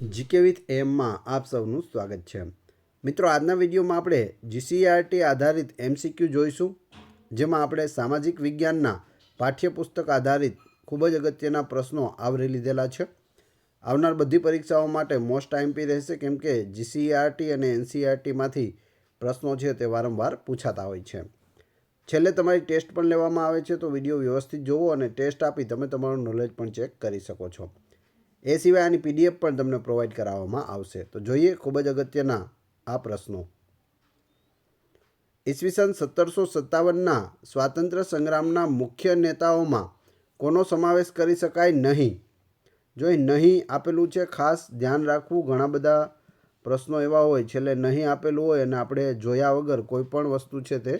GK with એમમાં આપ સૌનું સ્વાગત છે. મિત્રો, આજના વિડીયોમાં આપણે જીસીઆરટી આધારિત એમસીક્યુ જોઈશું, જેમાં આપણે સામાજિક વિજ્ઞાનના પાઠ્યપુસ્તક આધારિત ખૂબ જ અગત્યના પ્રશ્નો આવરી લીધેલા છે. આવનાર બધી પરીક્ષાઓ માટે મોસ્ટ આઈએમપી રહેશે, કેમ કે જીસીઆરટી અને એનસીઆરટીમાંથી પ્રશ્નો છે તે વારંવાર પૂછાતા હોય છે. છેલ્લે તમારી ટેસ્ટ પણ લેવામાં આવે છે, તો વિડીયો વ્યવસ્થિત જોવો અને ટેસ્ટ આપી તમે તમારું નોલેજ પણ ચેક કરી શકો છો. એ સિવાય આની પીડીએફ પણ તમને પ્રોવાઈડ કરાવવામાં આવશે. તો જોઈએ ખૂબ જ અગત્યના આ પ્રશ્નો. ઈસવીસન 1757ના સ્વાતંત્ર્ય સંગ્રામના મુખ્ય નેતાઓમાં કોનો સમાવેશ કરી શકાય નહીં? જો નહીં આપેલું છે, ખાસ ધ્યાન રાખવું. ઘણા બધા પ્રશ્નો એવા હોય છેલ્લે નહીં આપેલું હોય અને આપણે જોયા વગર કોઈ પણ વસ્તુ છે તે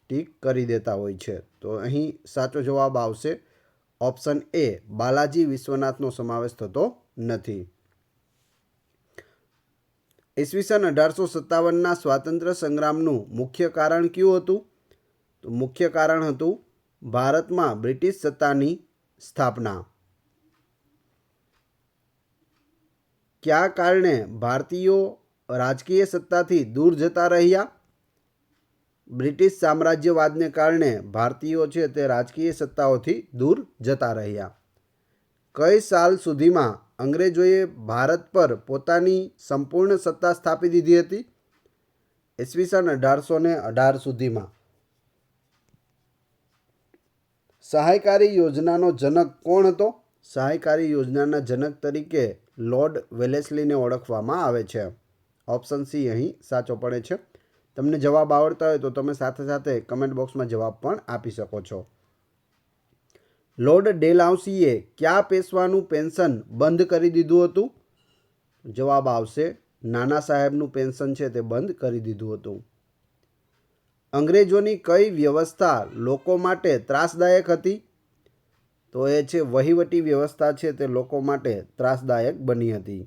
ટીક કરી દેતા હોય છે. તો અહીં સાચો જવાબ આવશે ઓપ્શન એ, બાલાજી વિશ્વનાથનો સમાવેશ થતો નથી. ઈસવીસન 1857ના સ્વાતંત્ર્ય સંગ્રામનું મુખ્ય કારણ કયું હતું? તો મુખ્ય કારણ હતું ભારતમાં બ્રિટિશ સત્તાની સ્થાપના. કયા કારણે ભારતીયો રાજકીય સત્તાથી દૂર જતા રહ્યા? બ્રિટિશ સામ્રાજ્યવાદને કારણે ભારતીયો છે તે રાજકીય સત્તાઓથી દૂર જતા રહ્યા. કઈ સાલ સુધીમાં અંગ્રેજોએ ભારત પર પોતાની સંપૂર્ણ સત્તા સ્થાપી દીધી હતી? ઈસવીસન 1818 સુધીમાં. સહાયકારી યોજનાનો જનક કોણ હતો? સહાયકારી યોજનાના જનક તરીકે લોર્ડ વેલેસ્લીને ઓળખવામાં આવે છે. ઓપ્શન સી અહીં સાચો પડે છે. તમને જવાબ આવડતા હોય તો તમે સાથે સાથે કમેન્ટ બોક્સમાં જવાબ પણ આપી શકો છો. લોર્ડ ડેલહાઉસીએ કયા પેશવાનું પેન્શન બંધ કરી દીધું હતું? જવાબ આવશે નાના સાહેબનું પેન્શન છે તે બંધ કરી દીધું હતું. અંગ્રેજોની કઈ વ્યવસ્થા લોકો માટે ત્રાસદાયક હતી? તો એ છે વહીવટી વ્યવસ્થા છે તે લોકો માટે ત્રાસદાયક બની હતી.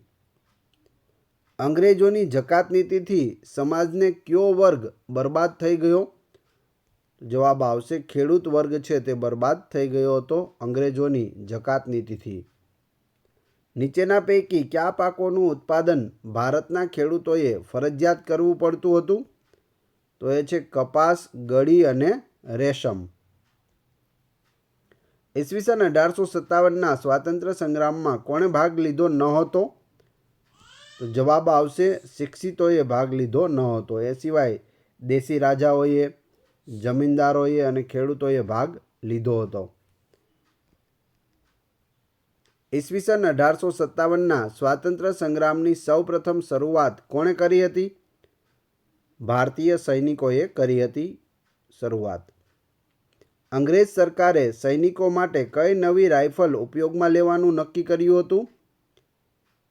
અંગ્રેજોની જકાત નીતિથી સમાજને કયો વર્ગ બરબાદ થઈ ગયો? જવાબ આવશે ખેડૂત વર્ગ છે તે બરબાદ થઈ ગયો હતો અંગ્રેજોની જકાત નીતિથી. નીચેના પૈકી કયા પાકોનું ઉત્પાદન ભારતના ખેડૂતોએ ફરજિયાત કરવું પડતું હતું? તો એ છે કપાસ, ગળી અને રેશમ. ઈસવીસન 1857ના સ્વાતંત્ર્ય સંગ્રામમાં કોણે ભાગ લીધો ન હતો? તો જવાબ આવશે શિક્ષિતોએ ભાગ લીધો ન હતો. એ સિવાય દેશી રાજાઓએ, જમીનદારોએ અને ખેડૂતોએ ભાગ લીધો હતો. ઈસવીસન 1857ના સ્વાતંત્ર્ય સંગ્રામની સૌપ્રથમ શરૂઆત કોણે કરી હતી? ભારતીય સૈનિકોએ કરી હતી શરૂઆત. અંગ્રેજ સરકારે સૈનિકો માટે કઈ નવી રાઇફલ ઉપયોગમાં લેવાનું નક્કી કર્યું હતું?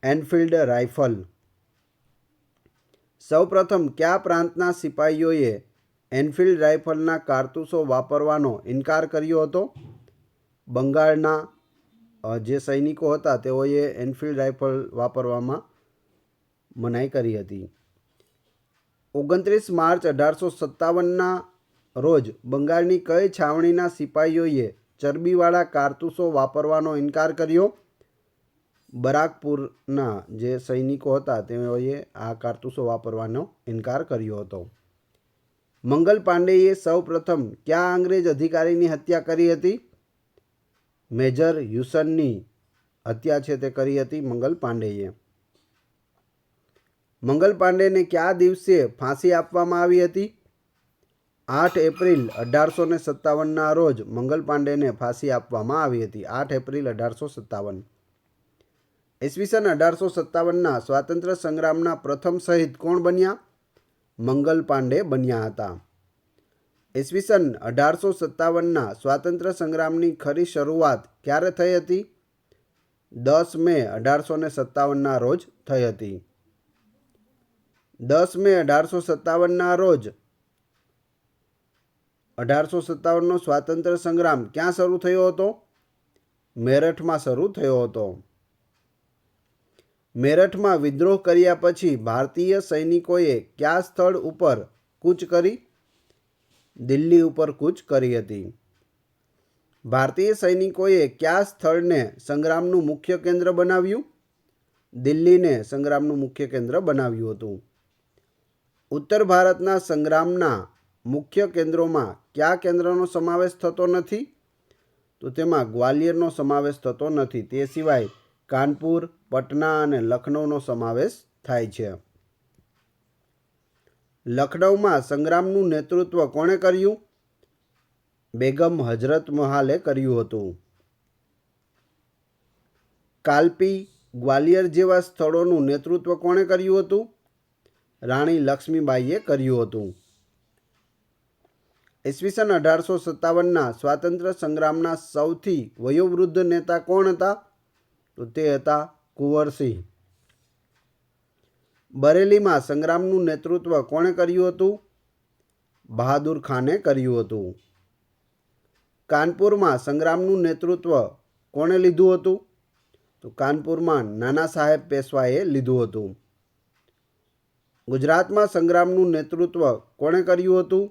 Enfield rifle. સૌપ્રથમ કયા પ્રાંતના સિપાહીઓએ એનફિલ્ડ રાઇફલના કારતૂસો વાપરવાનો ઇનકાર કર્યો હતો? બંગાળના જે સૈનિકો હતા તેઓએ એનફિલ્ડ રાઇફલ વાપરવામાં મનાઈ કરી હતી. 29 માર્ચ 1857ના રોજ બંગાળની કઈ છાવણીના સિપાહીઓએ ચરબીવાળા કારતૂસો વાપરવાનો ઇનકાર કર્યો? બરાકપુરના જે સૈનિકો હતા તેઓએ આ કારતૂસો વાપરવાનો ઇનકાર કર્યો હતો. મંગલ પાંડેએ સૌ પ્રથમ કયા અંગ્રેજ અધિકારીની હત્યા કરી હતી? મેજર હ્યુસનની હત્યા છે તે કરી હતી મંગલ પાંડેએ. મંગલ પાંડેને કયા દિવસે ફાંસી આપવામાં આવી હતી? 8 એપ્રિલ 1857ના રોજ મંગલ પાંડેને ફાંસી આપવામાં આવી હતી. 8 એપ્રિલ 1857. ઈસવીસન 1857ના સ્વાતંત્ર્ય સંગ્રામના પ્રથમ શહીદ કોણ બન્યા? મંગલ પાંડે બન્યા હતા. ઈસવીસન 1857ના સ્વાતંત્ર્ય સંગ્રામની ખરી શરૂઆત ક્યારે થઈ હતી? 10 મે 1857ના રોજ થઈ હતી. 10 મે 1857ના રોજ 1857નો સ્વાતંત્ર્ય સંગ્રામ ક્યાં શરૂ થયો હતો? મેરઠમાં શરૂ થયો હતો. મેરઠમાં વિદ્રોહ કર્યા પછી ભારતીય સૈનિકોએ કયા સ્થળ ઉપર કૂચ કરી? દિલ્હી ઉપર કૂચ કરી હતી. ભારતીય સૈનિકોએ કયા સ્થળને સંગ્રામનું મુખ્ય કેન્દ્ર બનાવ્યું? દિલ્હીને સંગ્રામનું મુખ્ય કેન્દ્ર બનાવ્યું હતું. ઉત્તર ભારતના સંગ્રામના મુખ્ય કેન્દ્રોમાં કયા કેન્દ્રનો સમાવેશ થતો નથી? તો તેમાં ગ્વાલિયરનો સમાવેશ થતો નથી. તે સિવાય કાનપુર, પટના અને લખનૌનો સમાવેશ થાય છે. લખનૌમાં સંગ્રામનું નેતૃત્વ કોણે કર્યું? બેગમ હજરત મહાલે કર્યું હતું. કાલપી, ગ્વાલિયર જેવા સ્થળોનું નેતૃત્વ કોણે કર્યું હતું? રાણી લક્ષ્મીબાઈએ કર્યું હતું. ઈસવીસન 1857ના સ્વાતંત્ર્ય સંગ્રામના સૌથી વયોવૃદ્ધ નેતા કોણ હતા? તો તે હતા કુંવરસિંહ. બરેલીમાં સંગ્રામનું નેતૃત્વ કોણે કર્યું હતું? બહાદુર ખાને કર્યું હતું. કાનપુરમાં સંગ્રામનું નેતૃત્વ કોણે લીધું હતું? તો કાનપુરમાં નાના સાહેબ પેશવાએ લીધું હતું. ગુજરાતમાં સંગ્રામનું નેતૃત્વ કોણે કર્યું હતું?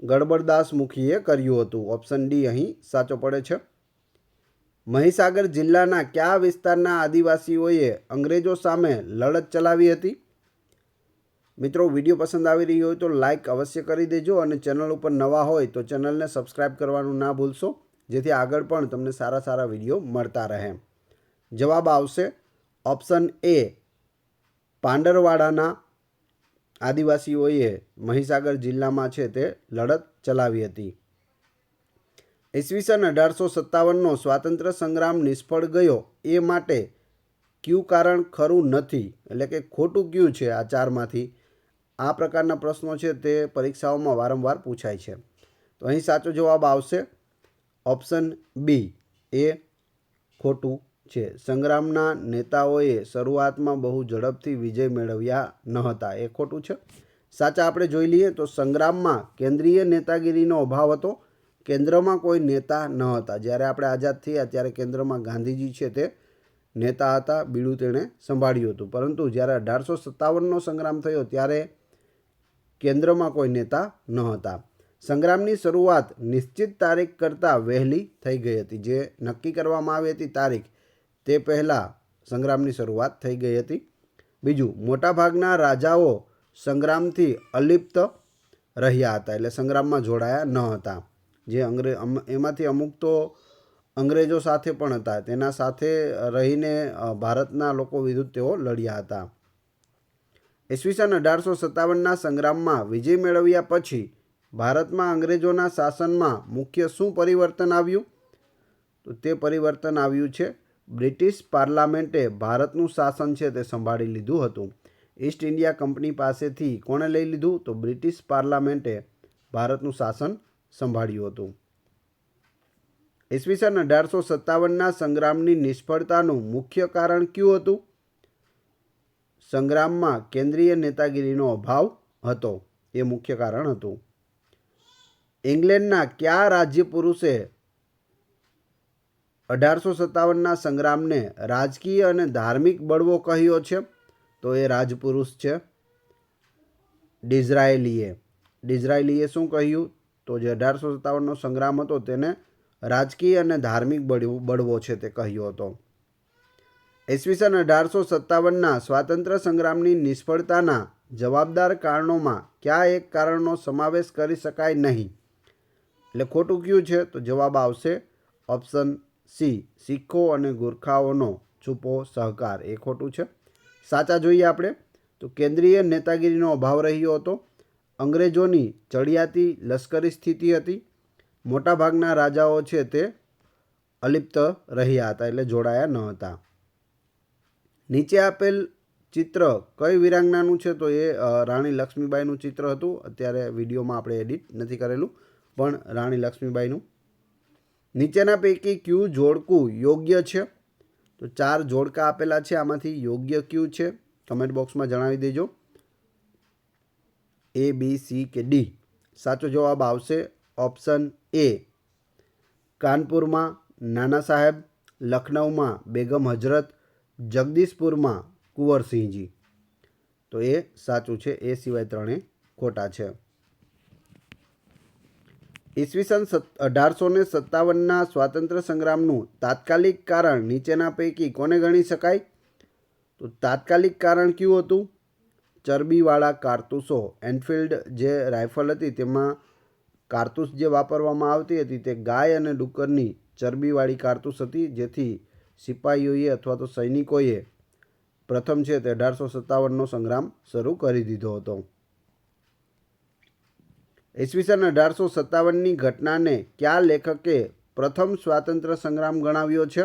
ગડબડદાસ મુખીએ કર્યું હતું. ઓપ્શન ડી અહીં સાચો પડે છે. મહીસાગર જિલ્લાના કયા વિસ્તારના આદિવાસીઓએ અંગ્રેજો સામે લડત ચલાવી હતી? મિત્રો, વિડીયો પસંદ આવી રહ્યો હોય તો લાઈક અવશ્ય કરી દેજો અને ચેનલ ઉપર નવા હોય તો ચેનલને સબસ્ક્રાઈબ કરવાનું ના ભૂલશો, જેથી આગળ પણ તમને સારા સારા વિડીયો મળતા રહે. જવાબ આવશે ઓપ્શન એ. પાંડરવાડાના આદિવાસીઓએ મહીસાગર જિલ્લામાં છે તે લડત ચલાવી હતી. ઈસવીસન 1857નો સ્વાતંત્ર્ય સંગ્રામ નિષ્ફળ ગયો એ માટે કયું કારણ ખરું નથી, એટલે કે ખોટું કયું છે? આ ચારમાંથી આ પ્રકારના પ્રશ્નો છે તે પરીક્ષાઓમાં વારંવાર પૂછાય છે. તો અહીં સાચો જવાબ આવશે ઓપ્શન બી, એ ખોટું છે. સંગ્રામના નેતાઓએ શરૂઆતમાં બહુ ઝડપથી વિજય મેળવ્યા ન હતા, એ ખોટું છે. સાચા આપણે જોઈ લઈએ તો સંગ્રામમાં કેન્દ્રીય નેતાગીરીનો અભાવ હતો. કેન્દ્રમાં કોઈ નેતા ન હતા. જ્યારે આપણે આઝાદ થયા ત્યારે કેન્દ્રમાં ગાંધીજી છે તે નેતા હતા, બીડું તેણે સંભાળ્યું હતું. પરંતુ જ્યારે 1857નો સંગ્રામ થયો ત્યારે કેન્દ્રમાં કોઈ નેતા ન હતા. સંગ્રામની શરૂઆત નિશ્ચિત તારીખ કરતાં વહેલી થઈ ગઈ હતી. જે નક્કી કરવામાં આવી હતી તારીખ, તે પહેલાં સંગ્રામની શરૂઆત થઈ ગઈ હતી. બીજું, મોટાભાગના રાજાઓ સંગ્રામથી અલિપ્ત રહ્યા હતા, એટલે સંગ્રામમાં જોડાયા ન હતા. જે એમાંથી અમુક તો અંગ્રેજો સાથે પણ હતા, તેના સાથે રહીને ભારતના લોકો વિરુદ્ધ તેઓ લડ્યા હતા. ઈસવીસન 1857ના સંગ્રામમાં વિજય મેળવ્યા પછી ભારતમાં અંગ્રેજોના શાસનમાં મુખ્ય શું પરિવર્તન આવ્યું? તો તે પરિવર્તન આવ્યું છે બ્રિટિશ પાર્લામેન્ટે ભારતનું શાસન છે તે સંભાળી લીધું હતું. ઈસ્ટ ઇન્ડિયા કંપની પાસેથી કોણે લઈ લીધું? તો બ્રિટિશ પાર્લામેન્ટે ભારતનું શાસન સંભાળ્યું હતું. ઈસવીસન 1857ના સંગ્રામની નિષ્ફળતાનું મુખ્ય કારણ કયું હતું? સંગ્રામમાં કેન્દ્રીય નેતાગીરીનો અભાવ હતો, એ મુખ્ય કારણ હતું. ઇંગ્લેન્ડના કયા રાજ્ય પુરુષે 1857ના સંગ્રામને રાજકીય અને ધાર્મિક બળવો કહ્યો છે? તો એ રાજપુરુષ છે ડિઝરાયલીએ. ડિઝરાયલીએ શું કહ્યું? તો જે 1857નો સંગ્રામ હતો તેને રાજકીય અને ધાર્મિક બળવો છે તે કહ્યો હતો. ઈસવીસન 1857ના સ્વાતંત્ર્ય સંગ્રામની નિષ્ફળતાના જવાબદાર કારણોમાં કયા એક કારણનો સમાવેશ કરી શકાય નહીં, એટલે ખોટું કયું છે? તો જવાબ આવશે ઓપ્શન સી, શીખો અને ગુરખાઓનો છૂપો સહકાર, એ ખોટું છે. સાચા જોઈએ આપણે તો કેન્દ્રીય નેતાગીરીનો અભાવ રહ્યો હતો. અંગ્રેજોની ચડિયાતી લશ્કરી સ્થિતિ હતી. મોટાભાગના રાજાઓ છે તે અલિપ્ત રહ્યા હતા, એટલે જોડાયા ન હતા. નીચે આપેલ ચિત્ર કઈ વિરાંગનાનું છે? તો એ રાણી લક્ષ્મીબાઈનું ચિત્ર હતું. અત્યારે વિડીયોમાં આપણે એડિટ નથી કરેલું, પણ રાણી લક્ષ્મીબાઈનું. નીચેના પૈકી કયું જોડકું યોગ્ય છે? તો 4 જોડકા આપેલા છે, આમાંથી યોગ્ય કયું છે? કમેન્ટ બોક્સમાં જણાવી દેજો. એ, બી, સી કે ડી? સાચો જવાબ આવશે ઓપ્શન એ. કાનપુરમાં નાના સાહેબ, લખનૌમાં બેગમ હજરત, જગદીશપુરમાં કુંવરસિંહજી. તો એ સાચું છે. એ સિવાય ત્રણે ખોટા છે. ઈસવીસન 1857ના સ્વાતંત્ર્ય સંગ્રામનું તાત્કાલિક કારણ નીચેના પૈકી કોને ગણી શકાય? તો તાત્કાલિક કારણ કયું હતું? ચરબીવાળા કારતૂસો. એનફિલ્ડ જે રાઇફલ હતી તેમાં કારતૂસ જે વાપરવામાં આવતી હતી તે ગાય અને ડુક્કરની ચરબીવાળી કારતૂસ હતી, જેથી સિપાહીઓએ અથવા તો સૈનિકોએ પ્રથમ છે તે 1857નો સંગ્રામ શરૂ કરી દીધો હતો. ઈસવીસન 1857ની ઘટનાને કયા લેખકે પ્રથમ સ્વાતંત્ર્ય સંગ્રામ ગણાવ્યો છે?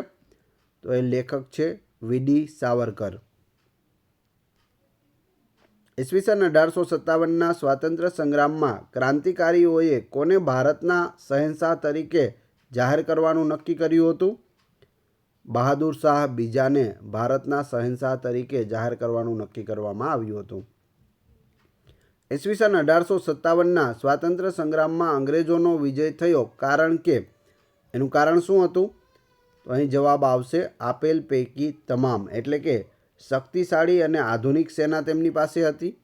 તો એ લેખક છે વી.ડી. સાવરકર. ઈસવીસન 1857ના સ્વાતંત્ર્ય સંગ્રામમાં ક્રાંતિકારીઓએ કોને ભારતના શહેનશાહ તરીકે જાહેર કરવાનું નક્કી કર્યું હતું? બહાદુર શાહ બીજાને ભારતના શહેનશાહ તરીકે જાહેર કરવાનું નક્કી કરવામાં આવ્યું હતું. ઈસવીસન 1857ના સ્વાતંત્ર્ય સંગ્રામમાં અંગ્રેજોનો વિજય થયો કારણ કે એનું કારણ શું હતું? તો અહીં જવાબ આવશે આપેલ પૈકી તમામ. એટલે કે શક્તિશાળી અને આધુનિક સેના તેમની પાસે હતી,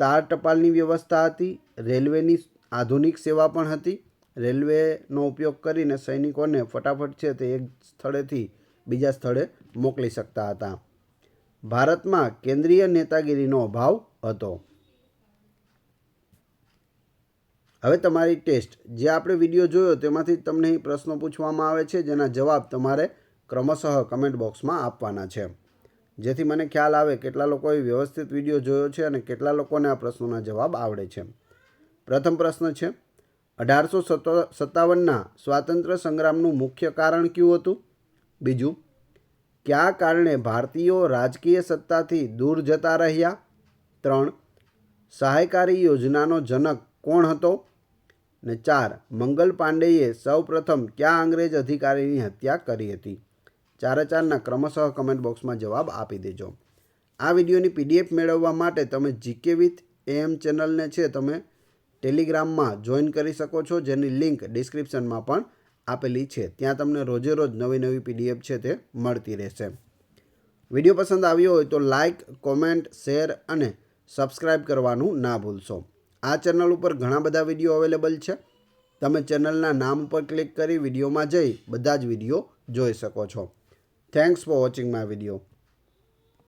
તાર ટપાલની વ્યવસ્થા હતી, રેલવેની આધુનિક સેવા પણ હતી. રેલવેનો ઉપયોગ કરીને સૈનિકોને ફટાફટ છે તે એક સ્થળેથી બીજા સ્થળે મોકલી શકતા હતા. ભારતમાં કેન્દ્રીય નેતાગીરીનો અભાવ હતો. હવે તમારી ટેસ્ટ, જે આપણે વિડીયો જોયો તેમાંથી તમને અહીં પ્રશ્નો પૂછવામાં આવે છે, જેના જવાબ તમારે ક્રમશઃ કમેન્ટ બોક્સમાં આપવાના છે, જેથી મને ખ્યાલ આવે કેટલા લોકોએ વ્યવસ્થિત વિડીયો જોયો છે અને કેટલા લોકોને આ પ્રશ્નોના જવાબ આવડે છે. પ્રથમ પ્રશ્ન છે, 1857ના સ્વાતંત્ર્ય સંગ્રામનું મુખ્ય કારણ કયું હતું? બીજું, કયા કારણે ભારતીયો રાજકીય સત્તાથી દૂર જતા રહ્યા? 3. સહાયકારી યોજનાનો જનક કોણ હતો? ને 4. મંગલ પાંડેએ સૌપ્રથમ કયા અંગ્રેજ અધિકારીની હત્યા કરી હતી? 4-4ના ક્રમશઃ કમેન્ટ બોક્સમાં જવાબ આપી દેજો. આ વિડીયોની PDF મેળવવા માટે તમે GK with AM ચેનલને છે તમે ટેલિગ્રામમાં જોઈન કરી શકો છો, જેની લિંક ડિસ્ક્રિપ્શનમાં પણ આપેલી છે. ત્યાં તમને રોજે રોજ નવી નવી PDF છે તે મળતી રહેશે. વિડીયો પસંદ આવ્યો હોય તો લાઇક, કોમેન્ટ, શેર અને સબસ્ક્રાઈબ કરવાનું ના ભૂલશો. આ ચેનલ ઉપર ઘણા બધા વિડીયો અવેલેબલ છે. તમે ચેનલના નામ ઉપર ક્લિક કરી વિડીયોમાં જઈ બધા જ વિડીયો જોઈ શકો છો. Thanks for watching my video.